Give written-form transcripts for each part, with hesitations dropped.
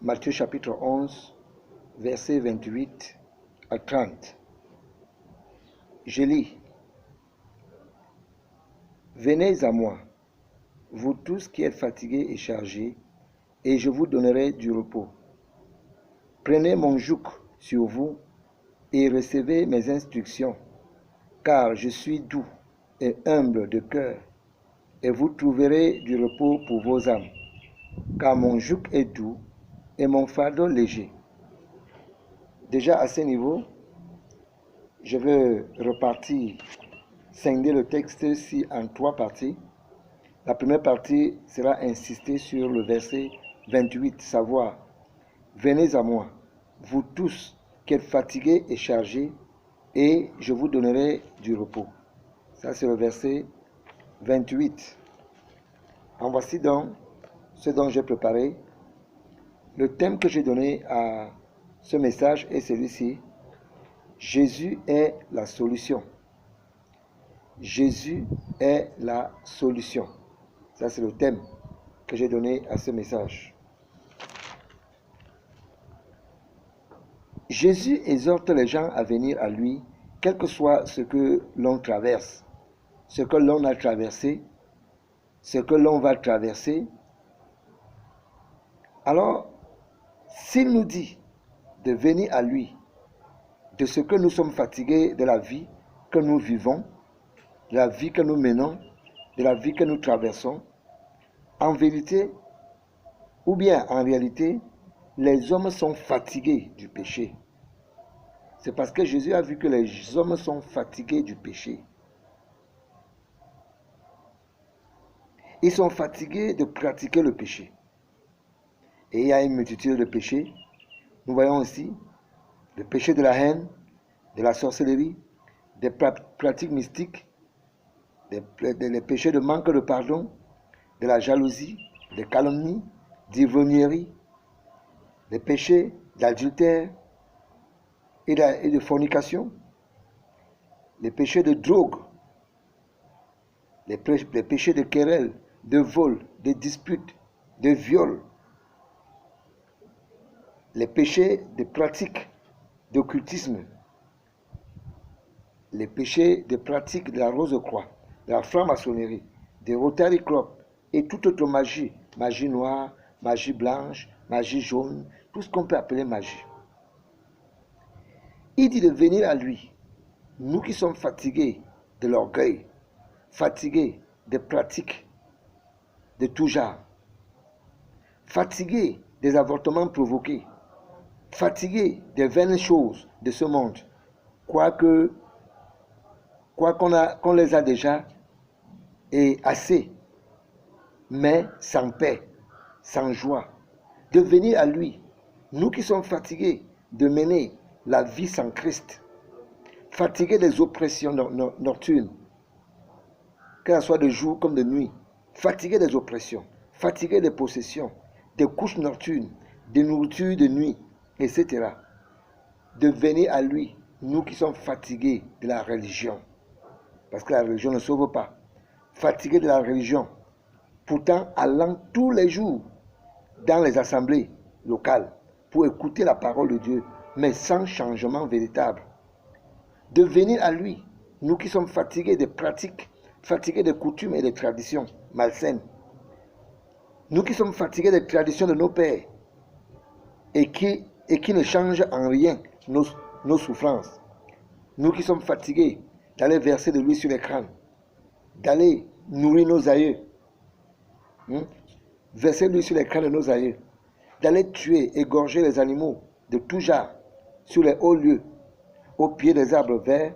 Matthieu chapitre 11, versets 28 à 30. Je lis. Venez à moi, vous tous qui êtes fatigués et chargés, et je vous donnerai du repos. Prenez mon joug sur vous et recevez mes instructions, car je suis doux et humble de cœur, et vous trouverez du repos pour vos âmes, car mon joug est doux et mon fardeau léger. Déjà à ce niveau, je vais repartir, scinder le texte-ci en 3 parties. La première partie sera insister sur le verset 28, savoir « Venez à moi, vous tous qui êtes fatigués et chargés, et je vous donnerai du repos. » Ça, c'est le verset 28. En voici donc ce dont j'ai préparé. Le thème que j'ai donné à ce message est celui-ci. Jésus est la solution. Jésus est la solution. Ça, c'est le thème que j'ai donné à ce message. Jésus exhorte les gens à venir à lui, quel que soit ce que l'on traverse, ce que l'on a traversé, ce que l'on va traverser. Alors, s'il nous dit de venir à lui, de ce que nous sommes fatigués de la vie que nous vivons, de la vie que nous menons, de la vie que nous traversons, en vérité, ou bien en réalité, les hommes sont fatigués du péché. C'est parce que Jésus a vu que les hommes sont fatigués du péché. Ils sont fatigués de pratiquer le péché. Et il y a une multitude de péchés. Nous voyons aussi le péché de la haine, de la sorcellerie, des pratiques mystiques, les péchés de manque de pardon, de la jalousie, des calomnies, d'ivrognerie, les péchés d'adultère et de fornication, les péchés de drogue, les péchés de querelle, de vol, de dispute, de viol, les péchés de pratique d'occultisme, les péchés de pratique de la rose-croix, de la franc-maçonnerie, des Rotary Club et toute autre magie, magie noire, magie blanche, magie jaune, tout ce qu'on peut appeler magie. Il dit de venir à lui, nous qui sommes fatigués de l'orgueil, fatigués des pratiques de tout genre, fatigués des avortements provoqués, fatigués des vaines choses de ce monde, quoi qu'on les a déjà et assez, mais sans paix, sans joie, de venir à lui, nous qui sommes fatigués de mener la vie sans Christ, fatigués des oppressions nocturnes, que ce soit de jour comme de nuit, fatigués des oppressions, fatigués des possessions, des couches nocturnes, des nourritures de nuit, etc. De venir à lui, nous qui sommes fatigués de la religion, parce que la religion ne sauve pas, fatigués de la religion, pourtant allant tous les jours dans les assemblées locales pour écouter la parole de Dieu, mais sans changement véritable. De venir à lui, nous qui sommes fatigués des pratiques, fatigués des coutumes et des traditions malsaines, nous qui sommes fatigués des traditions de nos pères et qui ne changent en rien nos souffrances, nous qui sommes fatigués d'aller verser de l'huile sur les crânes, d'aller nourrir nos aïeux, verser de l'huile sur les crânes de nos aïeux, d'aller tuer, égorger les animaux de tout genre sur les hauts lieux, au pied des arbres verts,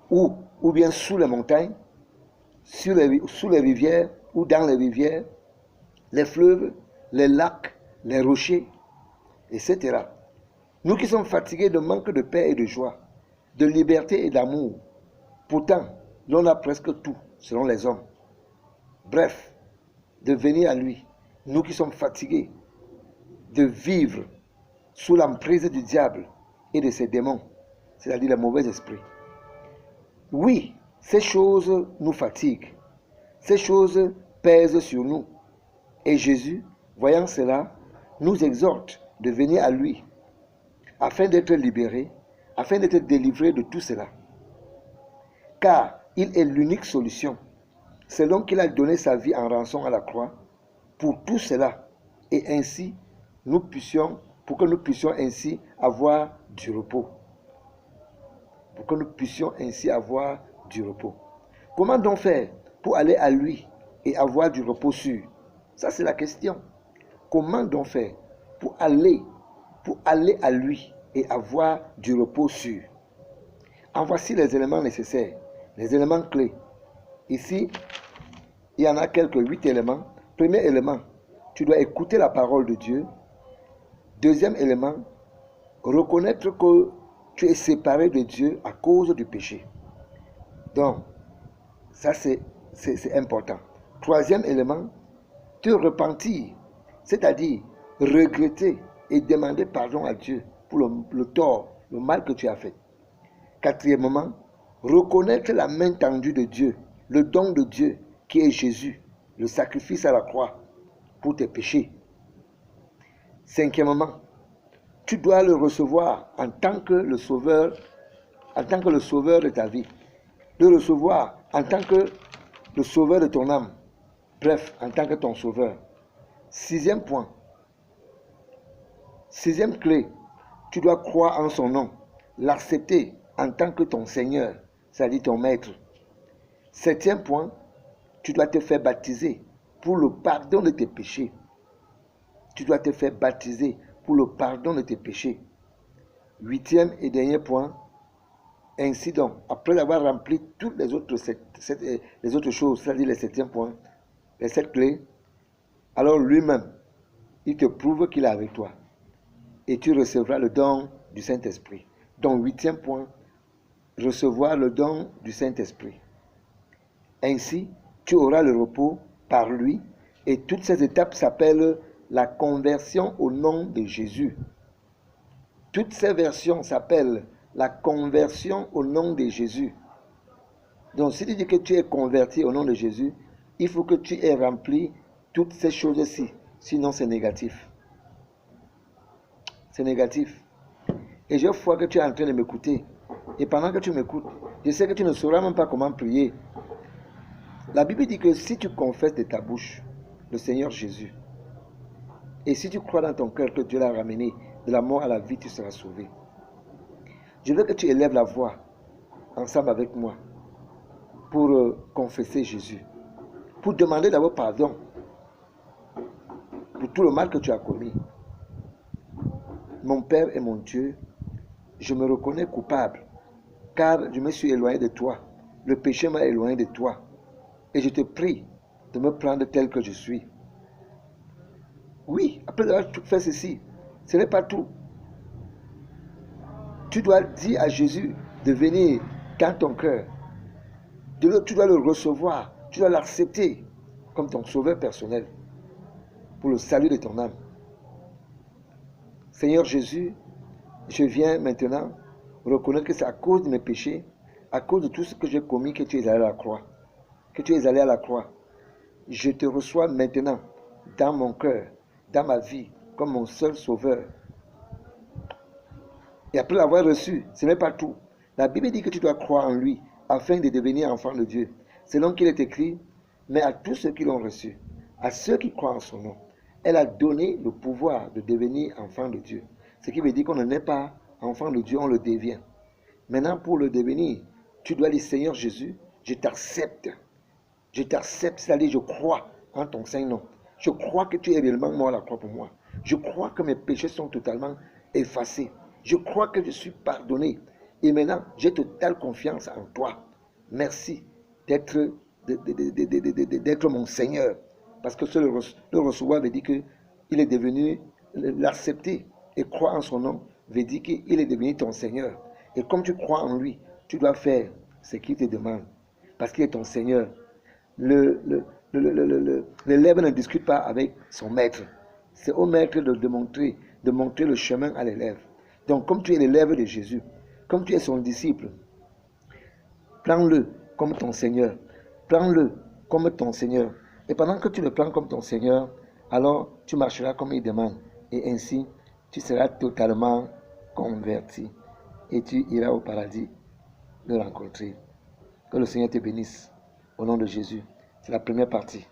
ou bien sous les montagnes, sous les rivières ou dans les rivières, les fleuves, les lacs, les rochers, etc. Nous qui sommes fatigués de manque de paix et de joie, de liberté et d'amour, pourtant, l'on a presque tout, selon les hommes. Bref, de venir à lui, nous qui sommes fatigués de vivre sous l'emprise du diable et de ses démons, c'est-à-dire les mauvais esprits. Oui, ces choses nous fatiguent, ces choses pèsent sur nous. Et Jésus, voyant cela, nous exhorte de venir à lui, afin d'être libéré, afin d'être délivré de tout cela. Car il est l'unique solution, selon qu'il a donné sa vie en rançon à la croix, pour tout cela, et ainsi, pour que nous puissions ainsi avoir du repos. Pour que nous puissions ainsi avoir du repos. Comment donc faire pour aller à lui et avoir du repos sûr? Ça, c'est la question. Comment donc faire pour aller à lui et avoir du repos sûr? En voici les éléments nécessaires, les éléments clés. Ici, il y en a quelques 8 éléments. Premier élément, tu dois écouter la parole de Dieu. Deuxième élément, reconnaître que tu es séparé de Dieu à cause du péché. Donc, ça c'est important. Troisième élément, te repentir, c'est-à-dire regretter et demander pardon à Dieu pour le tort, le mal que tu as fait. Quatrièmement, reconnaître la main tendue de Dieu, le don de Dieu qui est Jésus, le sacrifice à la croix pour tes péchés. Cinquièmement, tu dois le recevoir en tant que le sauveur de ta vie. Le recevoir en tant que le sauveur de ton âme. Bref, en tant que ton sauveur. Sixième point. Sixième clé, tu dois croire en son nom, l'accepter en tant que ton Seigneur, c'est-à-dire ton Maître. Septième point, tu dois te faire baptiser pour le pardon de tes péchés. Tu dois te faire baptiser pour le pardon de tes péchés. Huitième et dernier point, ainsi donc, après avoir rempli toutes les autres choses, c'est-à-dire les septièmes points, les 7 clés, alors lui-même, il te prouve qu'il est avec toi. Et tu recevras le don du Saint-Esprit. Donc, huitième point, recevoir le don du Saint-Esprit. Ainsi, tu auras le repos par lui. Et toutes ces étapes s'appellent la conversion au nom de Jésus. Toutes ces versions s'appellent la conversion au nom de Jésus. Donc, si tu dis que tu es converti au nom de Jésus, il faut que tu aies rempli toutes ces choses-ci. Sinon, c'est négatif. C'est négatif. Et je vois que tu es en train de m'écouter. Et pendant que tu m'écoutes, je sais que tu ne sauras même pas comment prier. La Bible dit que si tu confesses de ta bouche le Seigneur Jésus, et si tu crois dans ton cœur que Dieu l'a ramené de la mort à la vie, tu seras sauvé. Je veux que tu élèves la voix ensemble avec moi pour confesser Jésus, pour demander d'abord pardon pour tout le mal que tu as commis. Mon Père et mon Dieu, je me reconnais coupable, car je me suis éloigné de toi. Le péché m'a éloigné de toi. Et je te prie de me prendre tel que je suis. Oui, après avoir fait ceci, ce n'est pas tout. Tu dois dire à Jésus de venir dans ton cœur. Tu dois le recevoir, tu dois l'accepter comme ton sauveur personnel pour le salut de ton âme. Seigneur Jésus, je viens maintenant reconnaître que c'est à cause de mes péchés, à cause de tout ce que j'ai commis, que tu es allé à la croix. Que tu es allé à la croix. Je te reçois maintenant dans mon cœur, dans ma vie, comme mon seul sauveur. Et après l'avoir reçu, ce n'est pas tout. La Bible dit que tu dois croire en lui afin de devenir enfant de Dieu. Selon qu'il est écrit, mais à tous ceux qui l'ont reçu, à ceux qui croient en son nom, elle a donné le pouvoir de devenir enfant de Dieu. Ce qui veut dire qu'on n'est pas enfant de Dieu, on le devient. Maintenant, pour le devenir, tu dois dire, Seigneur Jésus, je t'accepte. Je t'accepte, c'est-à-dire je crois en ton Saint-Nom. Je crois que tu es réellement mort à la croix pour moi. Je crois que mes péchés sont totalement effacés. Je crois que je suis pardonné. Et maintenant, j'ai totale confiance en toi. Merci d'être mon Seigneur. Parce que le recevoir veut dire qu'il est devenu, l'accepter et croire en son nom veut dire qu'il est devenu ton Seigneur. Et comme tu crois en lui, tu dois faire ce qu'il te demande. Parce qu'il est ton Seigneur. L'élève ne discute pas avec son maître. C'est au maître de montrer le chemin à l'élève. Donc, comme tu es l'élève de Jésus, comme tu es son disciple, prends-le comme ton Seigneur. Prends-le comme ton Seigneur. Et pendant que tu le prends comme ton Seigneur, alors tu marcheras comme il demande. Et ainsi, tu seras totalement converti et tu iras au paradis le rencontrer. Que le Seigneur te bénisse au nom de Jésus. C'est la première partie.